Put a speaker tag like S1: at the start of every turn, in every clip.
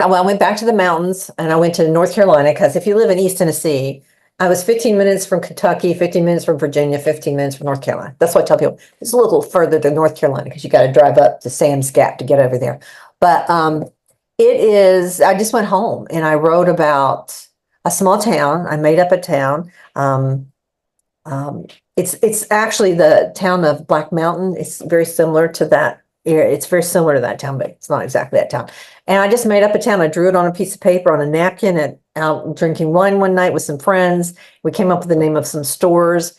S1: I went back to the mountains and I went to North Carolina because if you live in East Tennessee, I was 15 minutes from Kentucky, 15 minutes from Virginia, 15 minutes from North Carolina. That's what I tell people. It's a little further than North Carolina because you got to drive up to Sam's Gap to get over there. But it is, I just went home and I wrote about a small town. I made up a town. It's actually the town of Black Mountain. It's very similar to that. It's very similar to that town, but it's not exactly that town. And I just made up a town. I drew it on a piece of paper on a napkin and out drinking wine one night with some friends. We came up with the name of some stores.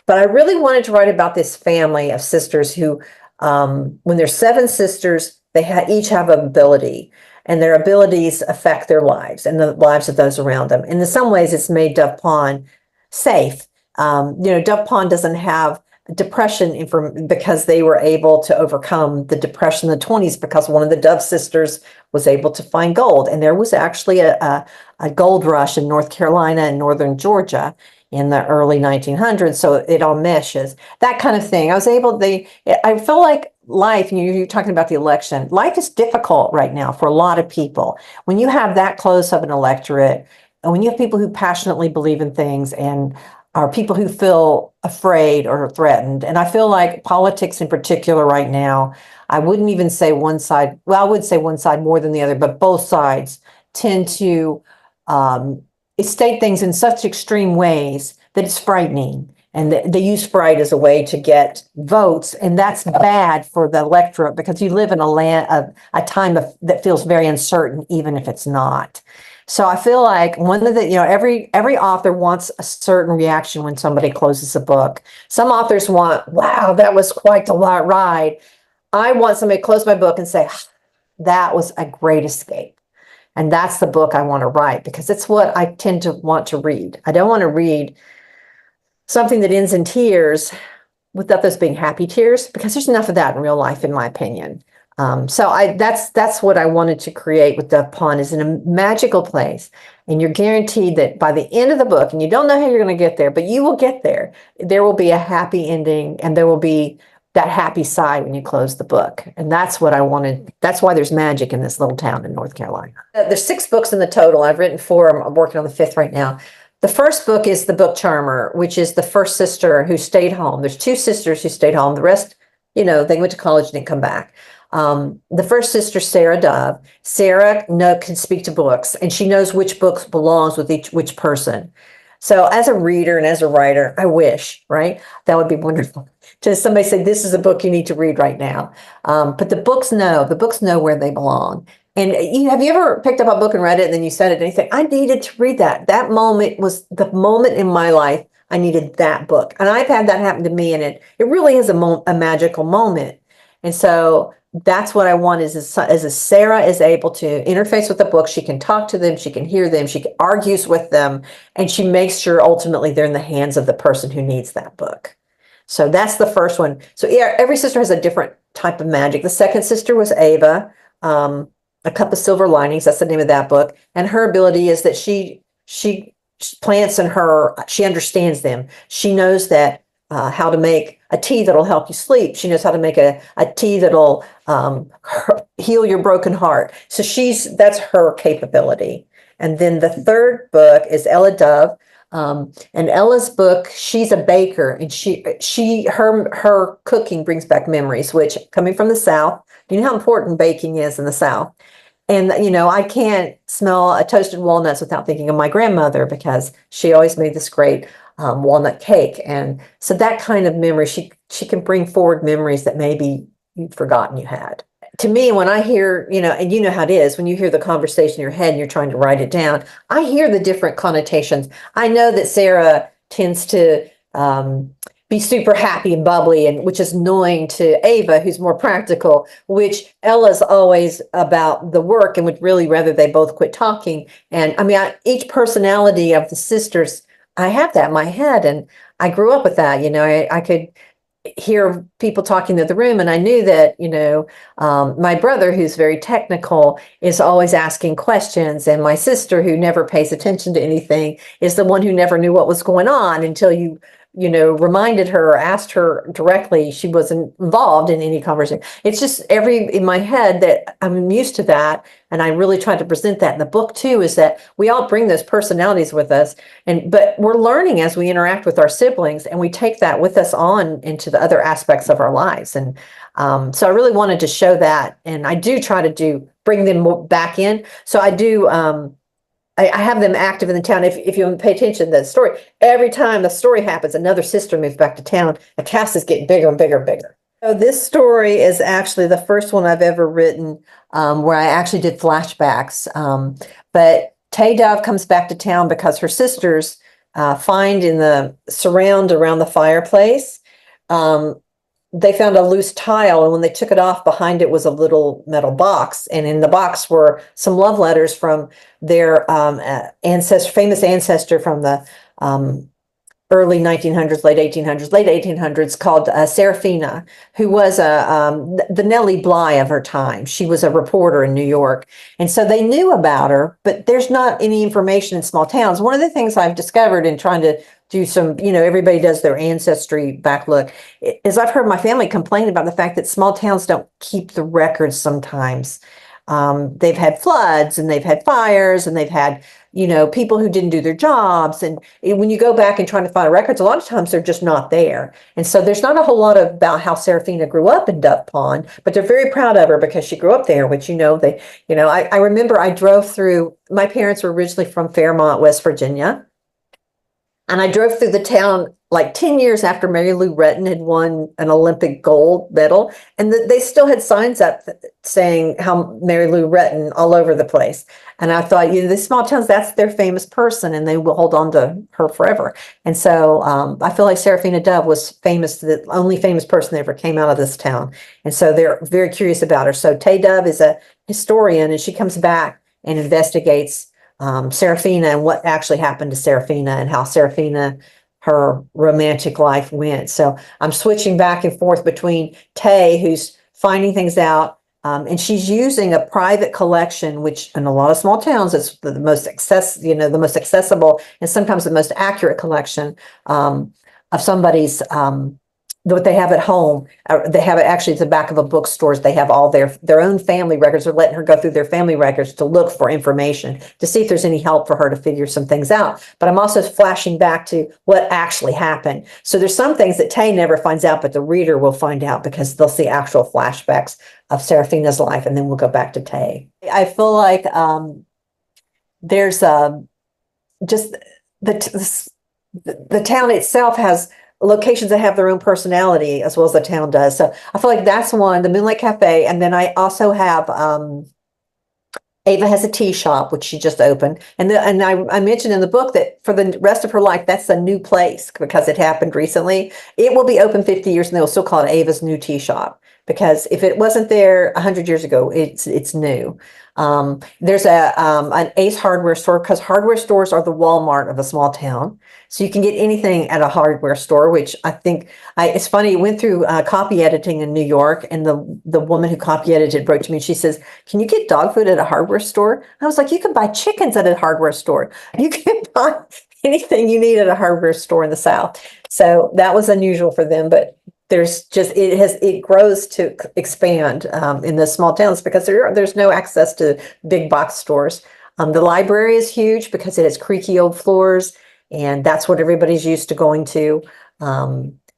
S1: But I really wanted to write about this family of sisters who, when there's 7 sisters, they each have an ability, and their abilities affect their lives and the lives of those around them. And in some ways, it's made Dove Pond safe. Dove Pond doesn't have depression because they were able to overcome the depression in the 20s because one of the Dove sisters was able to find gold. And there was actually a gold rush in North Carolina and northern Georgia in the early 1900s. So it all meshes, that kind of thing. I feel like life, and you're talking about the election, life is difficult right now for a lot of people. When you have that close of an electorate, and when you have people who passionately believe in things and are people who feel afraid or threatened. And I feel like politics in particular right now, I wouldn't even say one side, well, I would say one side more than the other, but both sides tend to state things in such extreme ways that it's frightening. And they use fright as a way to get votes. And that's bad for the electorate because you live in a time that feels very uncertain, even if it's not. So I feel like one of the, every author wants a certain reaction when somebody closes a book. Some authors want, wow, that was quite the ride. I want somebody to close my book and say, that was a great escape. And that's the book I want to write because it's what I tend to want to read. I don't want to read something that ends in tears without those being happy tears because there's enough of that in real life, in my opinion. That's what I wanted to create with Dove Pond, is in a magical place. And you're guaranteed that by the end of the book, and you don't know how you're going to get there, but you will get there. There will be a happy ending and there will be that happy side when you close the book. And that's what I wanted. That's why there's magic in this little town in North Carolina. There's 6 books in the total. I've written 4. I'm working on the 5th right now. The first book is The Book Charmer, which is the first sister who stayed home. There's 2 sisters who stayed home. The rest, they went to college and didn't come back. The first sister, Sarah Dove, Sarah can speak to books, and she knows which books belongs with which person. So as a reader and as a writer, I wish, right? That would be wonderful. Just somebody say, this is a book you need to read right now. But the books know where they belong. And have you ever picked up a book and read it and then you said it and you think, I needed to read that. That moment was the moment in my life I needed that book. And I've had that happen to me, and it really is a magical moment. And so that's what I want is as Sarah is able to interface with the book, she can talk to them, she can hear them, she argues with them, and she makes sure ultimately they're in the hands of the person who needs that book. So that's the first one. So yeah, every sister has a different type of magic. The second sister was Ava, A Cup of Silver Linings. That's the name of that book. And her ability is that she plants in her, she understands them. She knows that how to make a tea that'll help you sleep. She knows how to make a tea that'll heal your broken heart. So that's her capability. And then the third book is Ella Dove. And Ella's book, she's a baker, and her cooking brings back memories, which, coming from the South, you know how important baking is in the South. And, I can't smell a toasted walnuts without thinking of my grandmother because she always made this great walnut cake. And so that kind of memory, she can bring forward memories that maybe you'd forgotten you had. To me, when I hear, and you know how it is, when you hear the conversation in your head and you're trying to write it down, I hear the different connotations. I know that Sarah tends to be super happy and bubbly, and which is annoying to Ava, who's more practical, which Ella's always about the work and would really rather they both quit talking. And I mean, each personality of the sisters, I have that in my head, and I grew up with that. I could hear people talking to the room, and I knew that my brother, who's very technical, is always asking questions, and my sister, who never pays attention to anything, is the one who never knew what was going on until you reminded her or asked her directly. She wasn't involved in any conversation. It's just in my head that I'm used to that. And I really tried to present that in the book too, is that we all bring those personalities with us. But we're learning as we interact with our siblings, and we take that with us on into the other aspects of our lives. And so I really wanted to show that. And I do try to bring them back in. So I do, I have them active in the town. If you pay attention to the story, every time the story happens, another sister moves back to town. The cast is getting bigger and bigger and bigger. So this story is actually the first one I've ever written where I actually did flashbacks. But Tay Dove comes back to town because her sisters find in the surround around the fireplace, they found a loose tile, and when they took it off, behind it was a little metal box, and in the box were some love letters from their famous ancestor from the early 1900s, late 1800s, called Seraphina, who was the Nellie Bly of her time. She was a reporter in New York. And so they knew about her, but there's not any information in small towns. One of the things I've discovered in trying to do some, everybody does their ancestry back look, is I've heard my family complain about the fact that small towns don't keep the records sometimes. They've had floods, and they've had fires, and they've had people who didn't do their jobs. And when you go back and trying to find records, a lot of times they're just not there. And so there's not a whole lot about how Seraphina grew up in Dove Pond, but they're very proud of her because she grew up there, which, I remember I drove through, my parents were originally from Fairmont, West Virginia. And I drove through the town like 10 years after Mary Lou Retton had won an Olympic gold medal. And they still had signs up saying how Mary Lou Retton all over the place. And I thought, these small towns, that's their famous person, and they will hold on to her forever. And so I feel like Seraphina Dove was famous, the only famous person that ever came out of this town. And so they're very curious about her. So Tay Dove is a historian, and she comes back and investigates Seraphina and what actually happened to Seraphina, and how Seraphina, her romantic life went. So I'm switching back and forth between Tay, who's finding things out, and she's using a private collection, which in a lot of small towns is the most the most accessible and sometimes the most accurate collection of somebody's what they have at home. They have it actually at the back of a bookstore. They have all their own family records. They're letting her go through their family records to look for information, to see if there's any help for her to figure some things out. But I'm also flashing back to what actually happened. So there's some things that Tay never finds out, but the reader will find out because they'll see actual flashbacks of Seraphina's life, and then we'll go back to Tay. I feel like there's just the town itself has locations that have their own personality as well as the town does. So I feel like that's one, the Moonlight Cafe. And then I also have Ava has a tea shop, which she just opened. And I mentioned in the book that for the rest of her life, that's a new place because it happened recently. It will be open 50 years and they will still call it Ava's New Tea Shop, because if it wasn't there 100 years ago, it's new. There's an Ace hardware store, because hardware stores are the Walmart of a small town. So you can get anything at a hardware store, which I think it's funny. Went through copy editing in New York, and the woman who copy edited wrote to me, and she says, "Can you get dog food at a hardware store?" I was like, "You can buy chickens at a hardware store. You can buy anything you need at a hardware store in the South." So that was unusual for them, but there's just it grows to expand in the small towns because there's no access to big box stores. The library is huge because it has creaky old floors, and that's what everybody's used to going to.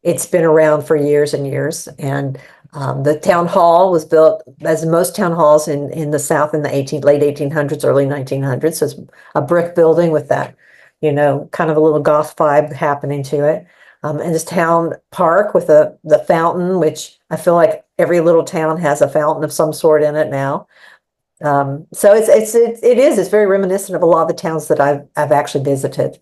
S1: It's been around for years and years, and the town hall was built, as most town halls in the South, in the late 1800s, early 1900s. So it's a brick building with that, kind of a little goth vibe happening to it. And this town park with the fountain, which I feel like every little town has a fountain of some sort in it now. So it's very reminiscent of a lot of the towns that I've actually visited.